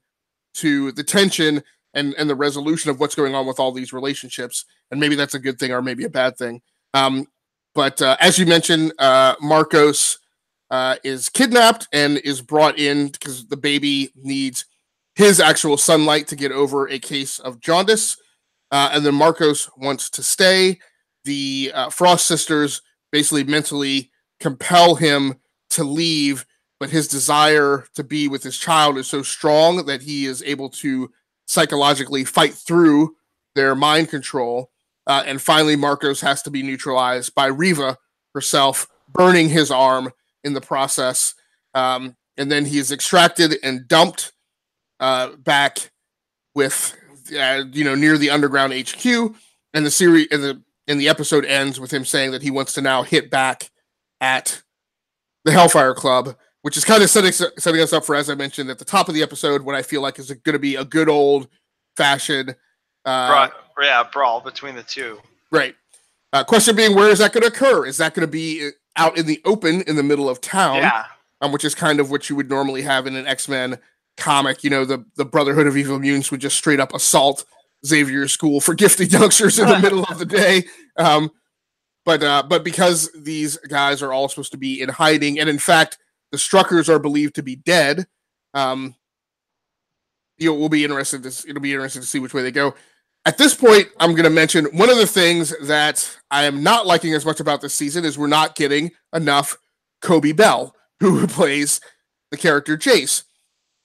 to the tension and the resolution of what's going on with all these relationships. And maybe that's a good thing or maybe a bad thing. But as you mentioned, Marcos is kidnapped and is brought in because the baby needs his actual sunlight to get over a case of jaundice. And then Marcos wants to stay. The Frost sisters basically mentally compel him to leave, but his desire to be with his child is so strong that he is able to psychologically fight through their mind control. And finally, Marcos has to be neutralized by Riva herself, burning his arm in the process. And then he is extracted and dumped back with, near the underground HQ. And the series and the episode ends with him saying that he wants to now hit back at the Hellfire Club, which is kind of setting us up for, as I mentioned at the top of the episode, what I feel like is going to be a good old fashioned brawl between the two. Right. Question being, where is that going to occur? Is that going to be out in the open in the middle of town? Yeah. Which is kind of what you would normally have in an X-Men comic. The Brotherhood of Evil Mutants would just straight up assault Xavier's school for gifted youngsters in the middle of the day. But because these guys are all supposed to be in hiding, and in fact, the Struckers are believed to be dead. It'll be interesting to see which way they go. At this point, I'm going to mention one of the things that I am not liking as much about this season is we're not getting enough Kobe Bell, who plays the character Jace.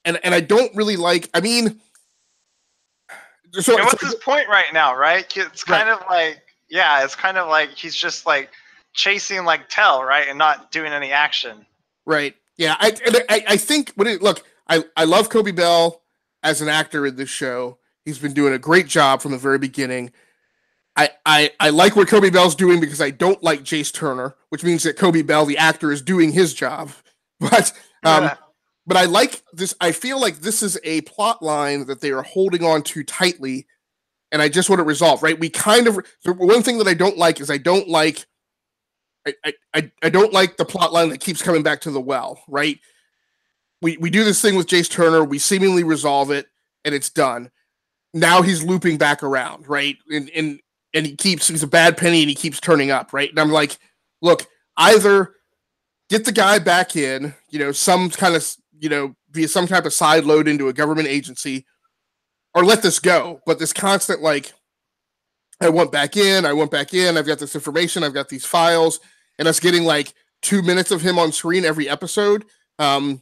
And I don't really like, so what's his point right now, right? It's kind of like, it's kind of like he's just like chasing like Tell, right? And not doing any action. Right. Yeah. I think I love Kobe Bell as an actor in this show. He's been doing a great job from the very beginning. I like what Kobe Bell's doing because I don't like Jace Turner, which means that Kobe Bell, the actor, is doing his job. But I like this. I feel like this is a plot line that they are holding on too tightly, and I just want to resolve. Right? One thing that I don't like is I don't like the plot line that keeps coming back to the well. Right? We do this thing with Jace Turner. We seemingly resolve it, and it's done. Now he's looping back around, right? And he's a bad penny, and he keeps turning up, right? And I'm like, look, either get the guy back in, some kind of, via some type of side load into a government agency, or let this go. But this constant, I went back in, I've got this information, I've got these files, and us getting 2 minutes of him on screen every episode, I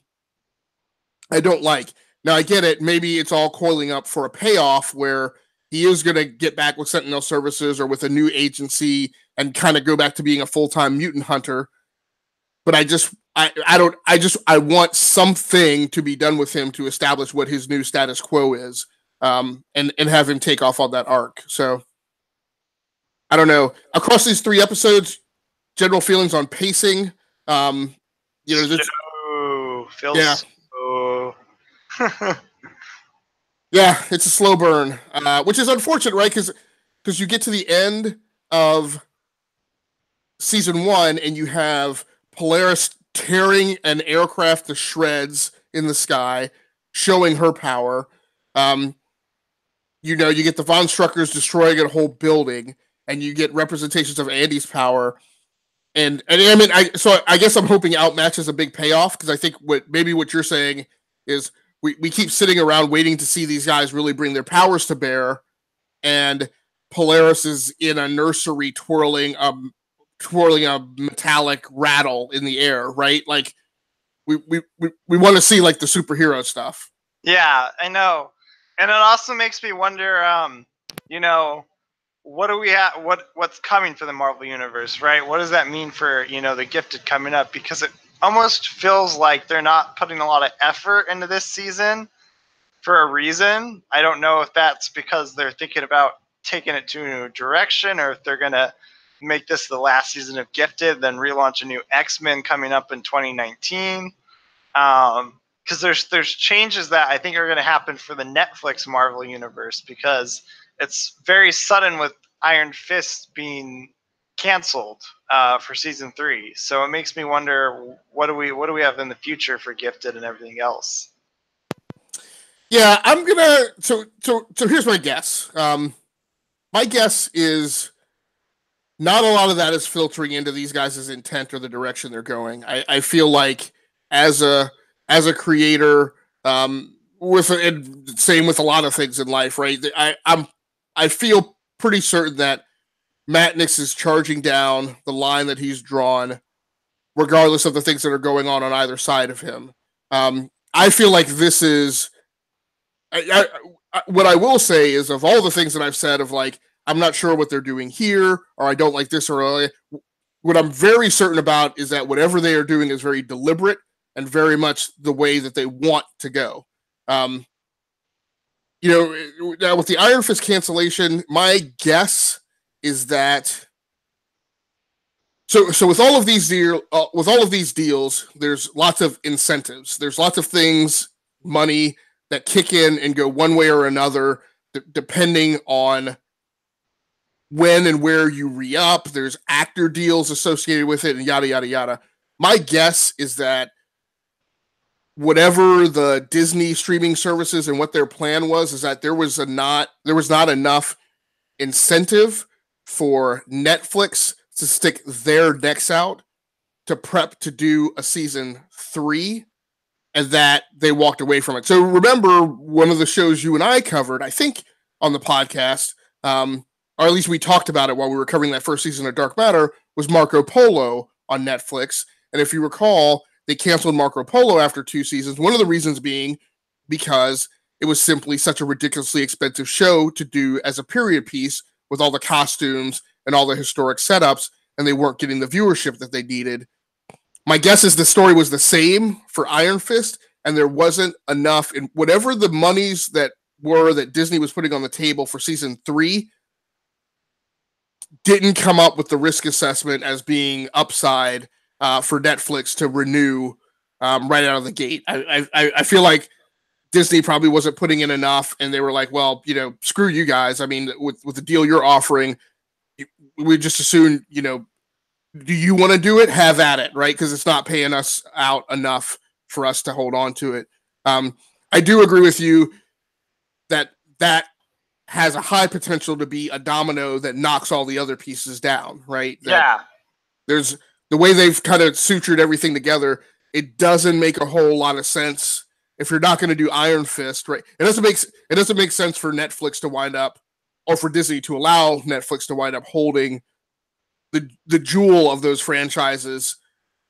don't like. Now, I get it. Maybe it's all coiling up for a payoff where he is going to get back with Sentinel Services or with a new agency and kind of go back to being a full-time mutant hunter. But I want something to be done with him to establish what his new status quo is. and have him take off on that arc. So I don't know. Across these 3 episodes, general feelings on pacing. This, feels yeah, it's a slow burn, which is unfortunate, right? Because you get to the end of season 1 and you have Polaris tearing an aircraft to shreds in the sky, showing her power. You get the Von Struckers destroying a whole building, and you get representations of Andy's power. And I mean, I guess I'm hoping Outmatch is a big payoff, because I think what you're saying is we keep sitting around waiting to see these guys really bring their powers to bear, and Polaris is in a nursery twirling a metallic rattle in the air, right? Like we want to see like the superhero stuff. Yeah, I know. And it also makes me wonder, what do we have? What's coming for the Marvel Universe, right? What does that mean for the Gifted coming up? Because it almost feels like they're not putting a lot of effort into this season for a reason. I don't know if that's because they're thinking about taking it to a new direction, or if they're gonna make this the last season of Gifted, then relaunch a new X-Men coming up in 2019. Because there's changes that I think are going to happen for the Netflix Marvel Universe, because it's very sudden with Iron Fist being canceled for season 3. So it makes me wonder, what do we have in the future for Gifted and everything else? Yeah, I'm gonna. So here's my guess. My guess is not a lot of that is filtering into these guys' intent or the direction they're going. I feel like as a creator, same with a lot of things in life, right? I feel pretty certain that Matt Nix is charging down the line that he's drawn, regardless of the things that are going on either side of him. I feel like this is. What I will say is, of all the things that I've said, of like, I'm not sure what they're doing here, or I don't like this, or what I'm very certain about is that whatever they are doing is very deliberate and very much the way that they want to go. Now with the Iron Fist cancellation, my guess is that so with all of these deals, there's lots of incentives. There's lots of things, money that kick in and go one way or another, depending on when and where you re-up. There's actor deals associated with it, and yada yada yada. My guess is that whatever the Disney streaming services and what their plan was, is that there was not enough incentive for Netflix to stick their necks out to prep to do a season 3, and that they walked away from it. So remember, one of the shows you and I covered, I think, on the podcast, or at least we talked about it while we were covering that first season of Dark Matter, was Marco Polo on Netflix. And if you recall, they canceled Marco Polo after 2 seasons. One of the reasons being because it was simply such a ridiculously expensive show to do as a period piece, with all the costumes and all the historic setups, and they weren't getting the viewership that they needed. My guess is the story was the same for Iron Fist, and there wasn't enough in whatever the monies that Disney was putting on the table for season 3 didn't come up with the risk assessment as being upside for Netflix to renew right out of the gate. I feel like Disney probably wasn't putting in enough, and they were like, well, screw you guys. I mean, with the deal you're offering, we just assume, do you want to do it? Have at it, right? Because it's not paying us out enough for us to hold on to it. I do agree with you that has a high potential to be a domino that knocks all the other pieces down, right? There's the way they've kind of sutured everything together. It doesn't make a whole lot of sense if you're not going to do Iron Fist, right? It doesn't make sense for Netflix to wind up, or for Disney to allow Netflix to wind up holding the jewel of those franchises,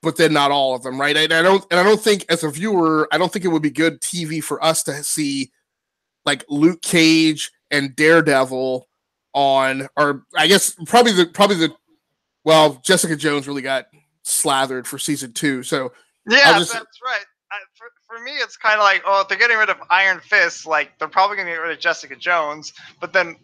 but then not all of them, right? I don't think, as a viewer, I don't think it would be good TV for us to see like Luke Cage and Daredevil on, or I guess probably the well, Jessica Jones really got slathered for season 2, so yeah, that's right. for me, it's kind of like, oh, if they're getting rid of Iron Fist, like they're probably going to get rid of Jessica Jones, but then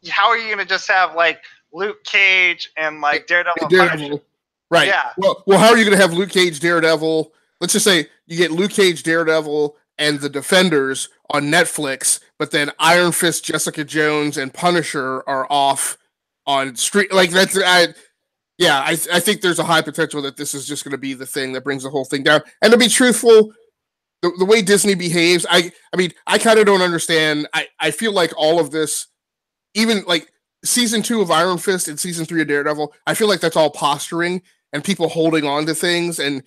how are you going to just have like Luke Cage and like Daredevil and Punisher? Right. Yeah. Well, how are you going to have Luke Cage, Daredevil? Let's just say you get Luke Cage, Daredevil, and the Defenders on Netflix, but then Iron Fist, Jessica Jones, and Punisher are off on street. Like that's, I think there's a high potential that this is just going to be the thing that brings the whole thing down. And to be truthful, the way Disney behaves, I mean, I kind of don't understand. I feel like all of this, even like season 2 of Iron Fist and season 3 of Daredevil, I feel like that's all posturing and people holding on to things and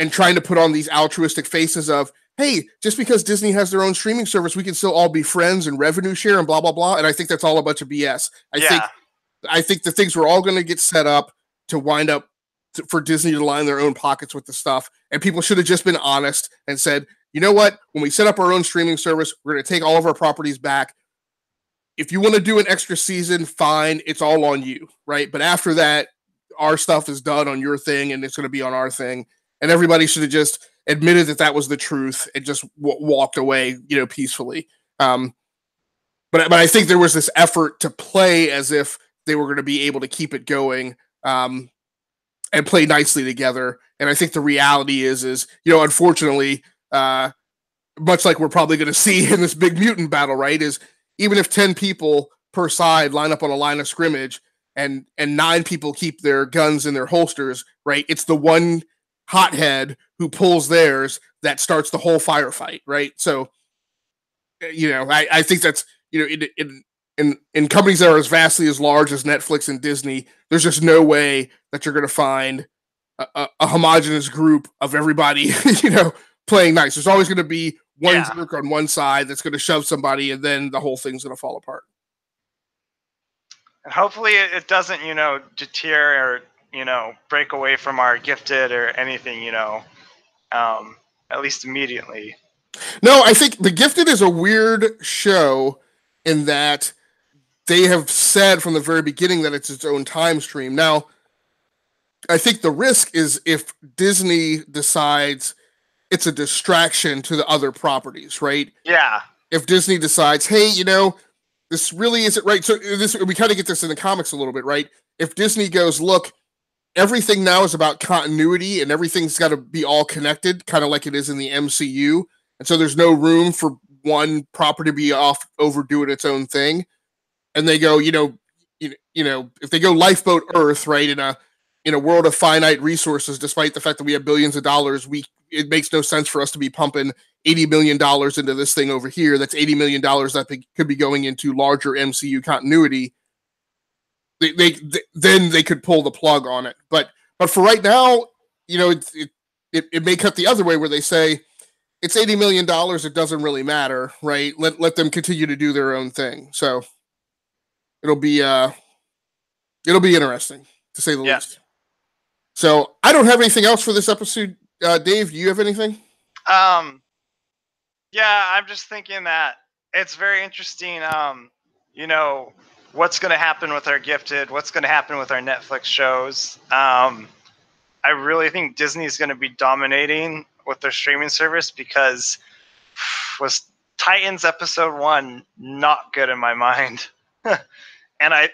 trying to put on these altruistic faces of, hey, just because Disney has their own streaming service, we can still all be friends and revenue share and blah blah blah. And I think that's all a bunch of BS. I think the things were all going to get set up to wind up for Disney to line their own pockets with the stuff, and people should have just been honest and said, you know what? When we set up our own streaming service, we're going to take all of our properties back. If you want to do an extra season, fine. It's all on you, right? But after that, our stuff is done on your thing, and it's going to be on our thing. And everybody should have just admitted that that was the truth and just walked away, peacefully. But I think there was this effort to play as if they were going to be able to keep it going and play nicely together. And I think the reality is unfortunately, much like we're probably going to see in this big mutant battle, right, is even if 10 people per side line up on a line of scrimmage and 9 people keep their guns in their holsters, right, it's the one hothead who pulls theirs that starts the whole firefight, right? So, I think that's, in companies that are as vastly as large as Netflix and Disney, there's just no way that you're going to find a homogenous group of everybody, playing nice. There's always going to be one jerk on one side that's going to shove somebody, and then the whole thing's going to fall apart. And hopefully it doesn't, deter or, break away from our Gifted or anything, at least immediately. No, I think the Gifted is a weird show in that they have said from the very beginning that it's its own time stream. Now, I think the risk is if Disney decides it's a distraction to the other properties, right? Yeah. If Disney decides, hey, this really isn't right. So we kind of get this in the comics a little bit, right? If Disney goes, look, everything now is about continuity and everything's got to be all connected, kind of like it is in the MCU. And so there's no room for one property to be off overdoing its own thing. And they go, if they go Lifeboat Earth, right, in a world of finite resources, despite the fact that we have billions of dollars, it makes no sense for us to be pumping $80 million into this thing over here. That's $80 million that could be going into larger MCU continuity. Then they could pull the plug on it. But for right now, it may cut the other way where they say it's $80 million. It doesn't really matter, right? Let them continue to do their own thing. So it'll be interesting to say the least. So I don't have anything else for this episode. Dave, do you have anything? Yeah, I'm just thinking that it's very interesting. What's going to happen with our Gifted? What's going to happen with our Netflix shows? I really think Disney's going to be dominating with their streaming service because was Titans episode 1 not good in my mind, and I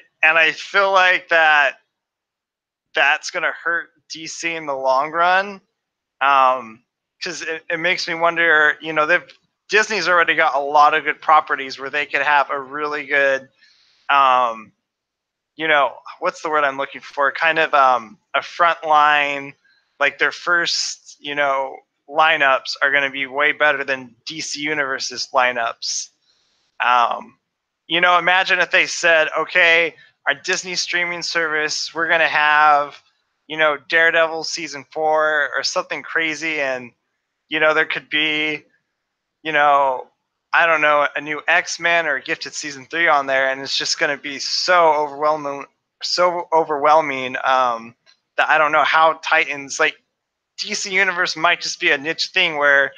feel like that's going to hurt DC in the long run. Because it makes me wonder, Disney's already got a lot of good properties where they could have a really good, what's the word I'm looking for? Kind of a front line, like their first, lineups are going to be way better than DC Universe's lineups. Imagine if they said, okay, our Disney streaming service, we're going to have, Daredevil season 4 or something crazy, and there could be, I don't know, a new X-Men or Gifted season 3 on there, and it's just going to be so overwhelming that I don't know how Titans, like DC Universe might just be a niche thing where,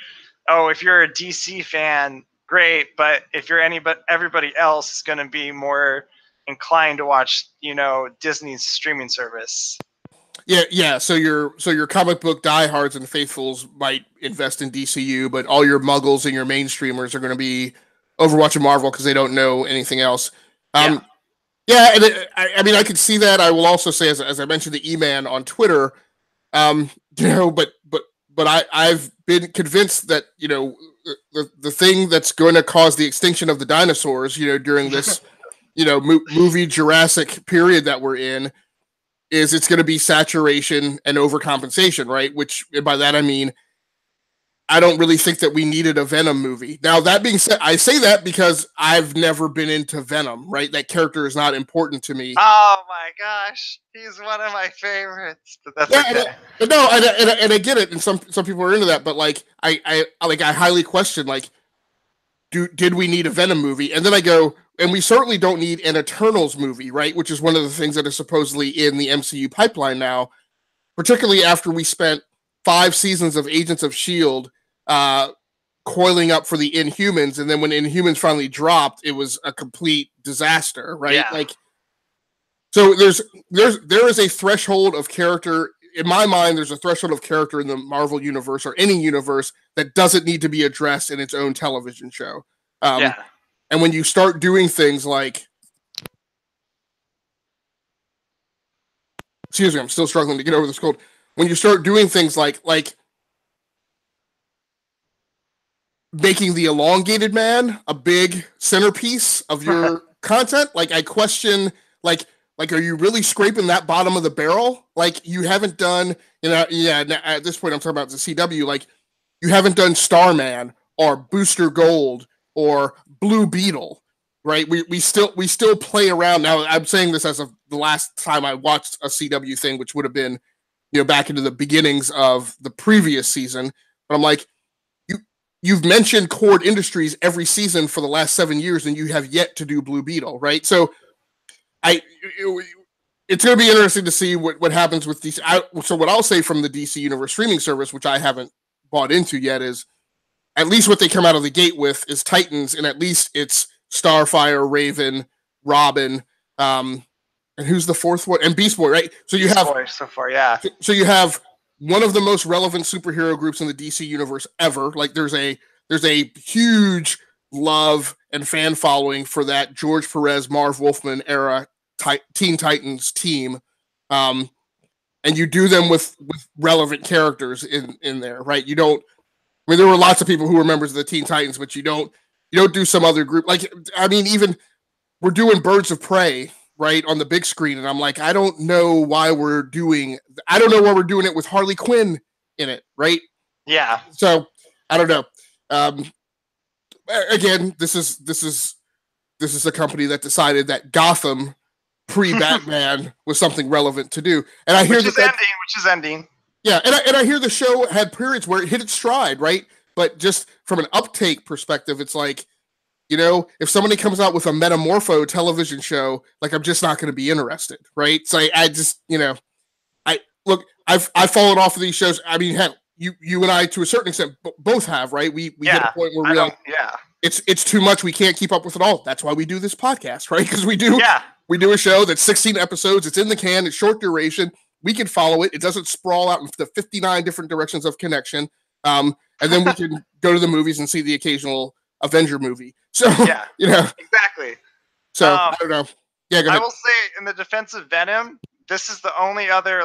oh, if you're a DC fan, great, but if you're everybody else is going to be more inclined to watch, Disney's streaming service. Yeah. So your comic book diehards and faithfuls might invest in DCU, but all your muggles and your mainstreamers are going to be Overwatch and Marvel because they don't know anything else. Yeah. Yeah, and I mean, I could see that. I will also say, as I mentioned, the E-Man on Twitter, but I've been convinced that the thing that's going to cause the extinction of the dinosaurs, during this, movie Jurassic period that we're in, is it's going to be saturation and overcompensation, right? Which, and by that I mean, I don't really think that we needed a Venom movie. Now, that being said, I say that because I've never been into Venom, right? That character is not important to me. Oh my gosh, he's one of my favorites. But that's okay. And I get it, and some people are into that, but like I highly question, like, did we need a Venom movie? And then I go, and we certainly don't need an Eternals movie, right? Which is one of the things that is supposedly in the MCU pipeline now, particularly after we spent 5 seasons of Agents of S.H.I.E.L.D. Coiling up for the Inhumans, and then when Inhumans finally dropped, it was a complete disaster, right? Yeah. Like, so there is a threshold of character in my mind. There's a threshold of character in the Marvel universe or any universe that doesn't need to be addressed in its own television show. And when you start doing things like, excuse me, I'm still struggling to get over this cold. When you start doing things like making the elongated man a big centerpiece of your content, like, I question, like, are you really scraping that bottom of the barrel? Like, you haven't done, at this point I'm talking about the CW, like, you haven't done Starman or Booster Gold or Blue Beetle, right? We still play around. Now, I'm saying this as of the last time I watched a CW thing, which would have been, back into the beginnings of the previous season. But I'm like, you've mentioned Cord Industries every season for the last 7 years, and you have yet to do Blue Beetle, right? So it's going to be interesting to see what happens with DC. So what I'll say from the DC Universe streaming service, which I haven't bought into yet, is at least what they come out of the gate with is Titans, and at least it's Starfire, Raven, Robin, and who's the fourth one? And Beast Boy, right? So you have Boy, so far, yeah. So you have one of the most relevant superhero groups in the DC universe ever. Like, there's a huge love and fan following for that George Perez, Marv Wolfman era Teen Titans team. And you do them with relevant characters in there, right? You don't, I mean, there were lots of people who were members of the Teen Titans, but you don't do some other group. Like, I mean, even we're doing Birds of Prey, right, on the big screen, and I'm like, I don't know why we're doing it with Harley Quinn in it, right? Yeah. So I don't know. Again, this is a company that decided that Gotham pre-Batman was something relevant to do, and I hear which is ending. Yeah, and I hear the show had periods where it hit its stride, right? But just from an uptake perspective, it's like, if somebody comes out with a Metamorpho television show, like, I'm just not going to be interested, right? So I just, I've fallen off of these shows. I mean, heck, you and I, to a certain extent, both have, right? We hit a point where we're like, it's too much. We can't keep up with it all. That's why we do this podcast, right? Because we do a show that's 16 episodes. It's in the can. It's short duration. We can follow it. It doesn't sprawl out into 59 different directions of connection. And then we can go to the movies and see the occasional Avenger movie. So, exactly. So I don't know. Yeah, go ahead. I will say, in the defense of Venom, this is the only other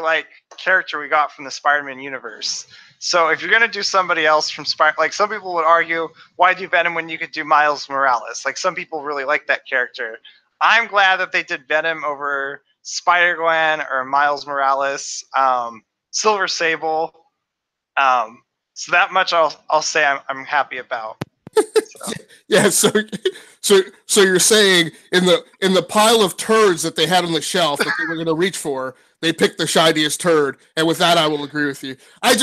character we got from the Spider-Man universe. So if you're gonna do somebody else from some people would argue, why do Venom when you could do Miles Morales? Like, some people really like that character. I'm glad that they did Venom over Spider-Gwen or Miles Morales, Silver Sable. So that much I'll say I'm happy about. So. Yeah, so you're saying in the pile of turds that they had on the shelf that they were going to reach for, they picked the shiniest turd, and with that, I will agree with you. I'll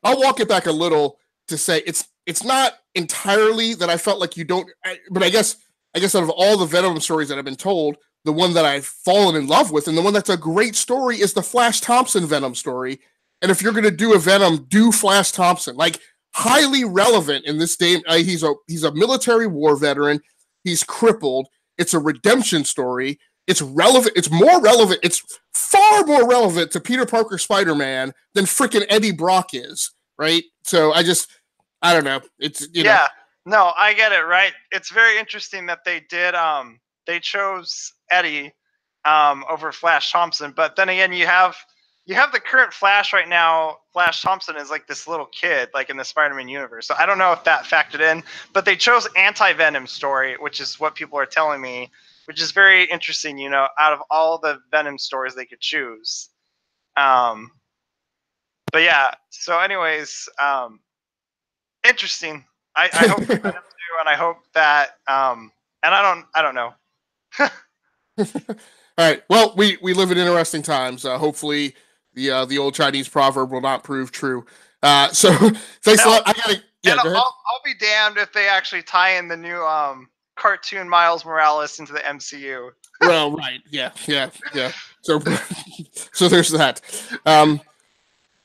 walk it back a little to say it's not entirely that I felt like you don't, but I guess out of all the Venom stories that I've been told, the one that I've fallen in love with and the one that's a great story is the Flash Thompson Venom story. And if you're going to do a Venom, do Flash Thompson. Like, highly relevant in this day. He's a military war veteran. He's crippled. It's a redemption story. it's relevant. It's more relevant. It's far more relevant to Peter Parker Spider-Man than freaking Eddie Brock is, right? So I don't know. It's no, I get it, right? It's very interesting that they did. They chose Eddie over Flash Thompson, but then again, you have the current Flash right now. Flash Thompson is like this little kid, like in the Spider-Man universe. So I don't know if that factored in, but they chose Anti-Venom story, which is what people are telling me, which is very interesting. Out of all the Venom stories they could choose. But yeah. So, anyways, interesting. I hope Venom do, and I hope that. And I don't know. All right. Well, we live in interesting times. Hopefully, the old Chinese proverb will not prove true. So thanks a lot. I gotta. Yeah, go ahead. I'll be damned if they actually tie in the new cartoon Miles Morales into the MCU. Well, right. Yeah. So there's that.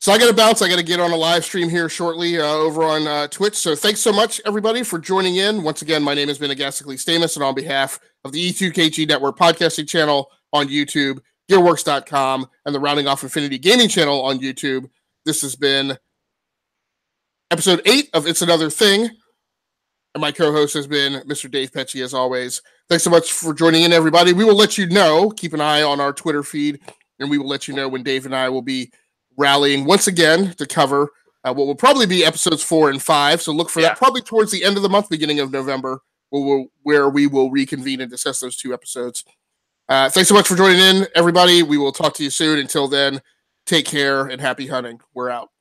So I got to bounce. I got to get on a live stream here shortly over on Twitch. So thanks so much, everybody, for joining in. Once again, my name has been Agasicles Stamas, and on behalf of the E2KG Network podcasting channel on YouTube, Gearworks.com, and the Rounding Off Infinity Gaming channel on YouTube, this has been episode 8 of It's Another Thing. And my co-host has been Mr. Dave Pecci, as always. Thanks so much for joining in, everybody. We will let you know. Keep an eye on our Twitter feed, and we will let you know when Dave and I will be rallying once again to cover what will probably be episodes 4 and 5. So look for that probably towards the end of the month, beginning of November, where we will reconvene and discuss those 2 episodes. Thanks so much for joining in, everybody. We will talk to you soon. Until then, take care and happy hunting. We're out.